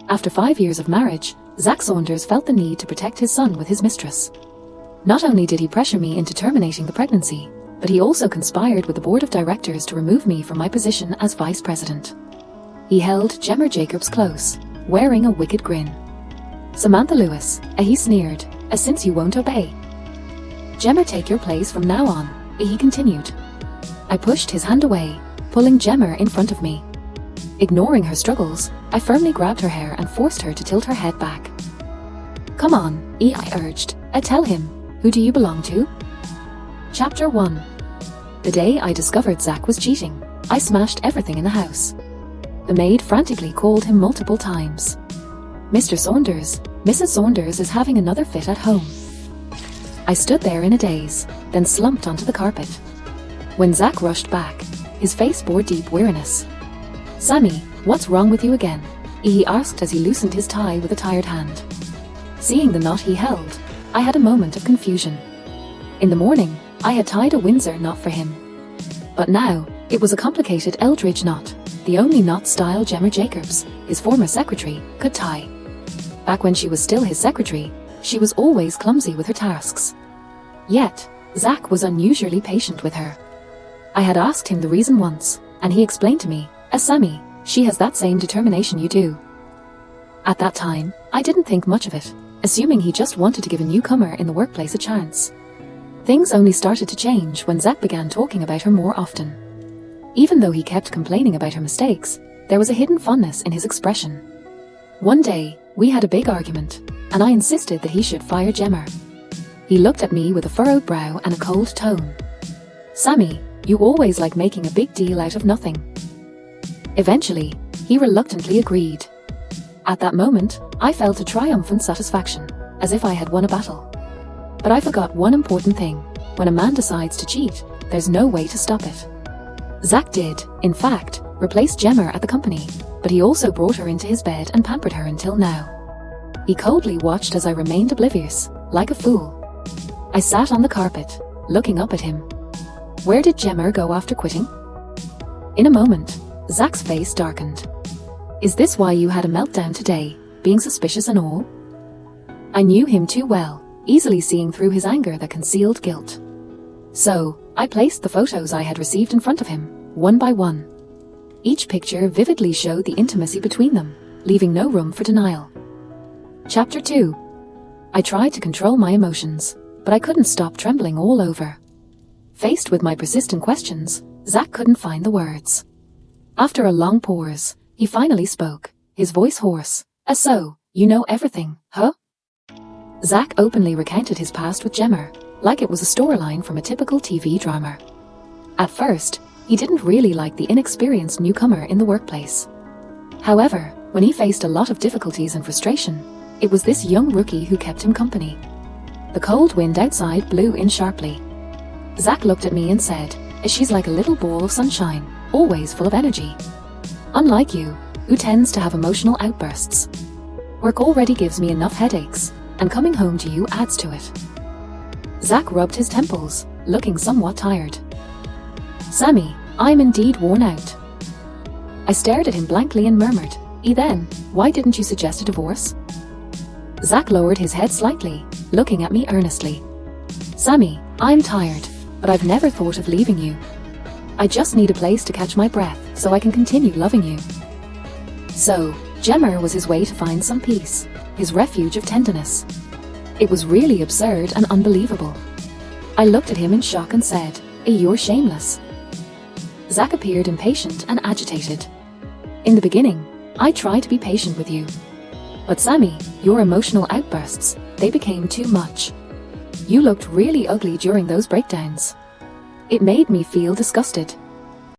After 5 years of marriage, Zac Saunders felt the need to protect his son with his mistress. Not only did he pressure me into terminating the pregnancy, but he also conspired with the board of directors to remove me from my position as vice president. He held Jemma Jacobs close, wearing a wicked grin. "Samantha Lewis," he sneered, "since you won't obey. Jemma, take your place from now on," he continued. I pushed his hand away, pulling Jemma in front of me. Ignoring her struggles, I firmly grabbed her hair and forced her to tilt her head back. "Come on," I urged. "Tell him, who do you belong to?" Chapter 1. The day I discovered Zac was cheating, I smashed everything in the house. The maid frantically called him multiple times. "Mr. Saunders, Mrs. Saunders is having another fit at home." I stood there in a daze, then slumped onto the carpet. When Zac rushed back, his face bore deep weariness. "Sammy, what's wrong with you again?" he asked as he loosened his tie with a tired hand. Seeing the knot he held, I had a moment of confusion. In the morning, I had tied a Windsor knot for him. But now, it was a complicated Eldridge knot, the only knot style Jemma Jacobs, his former secretary, could tie. Back when she was still his secretary, she was always clumsy with her tasks. Yet, Zac was unusually patient with her. I had asked him the reason once, and he explained to me, "Sammy, she has that same determination you do." At that time, I didn't think much of it, assuming he just wanted to give a newcomer in the workplace a chance. Things only started to change when Zac began talking about her more often. Even though he kept complaining about her mistakes, there was a hidden fondness in his expression. One day, we had a big argument, and I insisted that he should fire Jemma. He looked at me with a furrowed brow and a cold tone. "Sammy, you always like making a big deal out of nothing." Eventually, he reluctantly agreed. At that moment, I felt a triumphant satisfaction, as if I had won a battle. But I forgot one important thing: when a man decides to cheat, there's no way to stop it. Zac did, in fact, replace Jemma at the company, but he also brought her into his bed and pampered her until now. He coldly watched as I remained oblivious, like a fool. I sat on the carpet, looking up at him. Where did Jemma go after quitting? In a moment, Zac's face darkened. "Is this why you had a meltdown today, being suspicious and all?" I knew him too well, easily seeing through his anger that concealed guilt. So, I placed the photos I had received in front of him, one by one. Each picture vividly showed the intimacy between them, leaving no room for denial. Chapter 2. I tried to control my emotions, but I couldn't stop trembling all over. Faced with my persistent questions, Zac couldn't find the words. After a long pause, he finally spoke, his voice hoarse. "So, you know everything, huh?" Zac openly recounted his past with Jemma, like it was a storyline from a typical TV drama. At first, he didn't really like the inexperienced newcomer in the workplace. However, when he faced a lot of difficulties and frustration, it was this young rookie who kept him company. The cold wind outside blew in sharply. Zac looked at me and said, "She's like a little ball of sunshine, always full of energy. Unlike you, who tends to have emotional outbursts. Work already gives me enough headaches, and coming home to you adds to it." Zac rubbed his temples, looking somewhat tired. "Sammy, I'm indeed worn out." I stared at him blankly and murmured, Then, why didn't you suggest a divorce?" Zac lowered his head slightly, looking at me earnestly. "Sammy, I'm tired, but I've never thought of leaving you. I just need a place to catch my breath so I can continue loving you." So, Jemma was his way to find some peace, his refuge of tenderness. It was really absurd and unbelievable. I looked at him in shock and said, "You're shameless." Zac appeared impatient and agitated. "In the beginning, I tried to be patient with you. But Sammy, your emotional outbursts, they became too much. You looked really ugly during those breakdowns. It made me feel disgusted."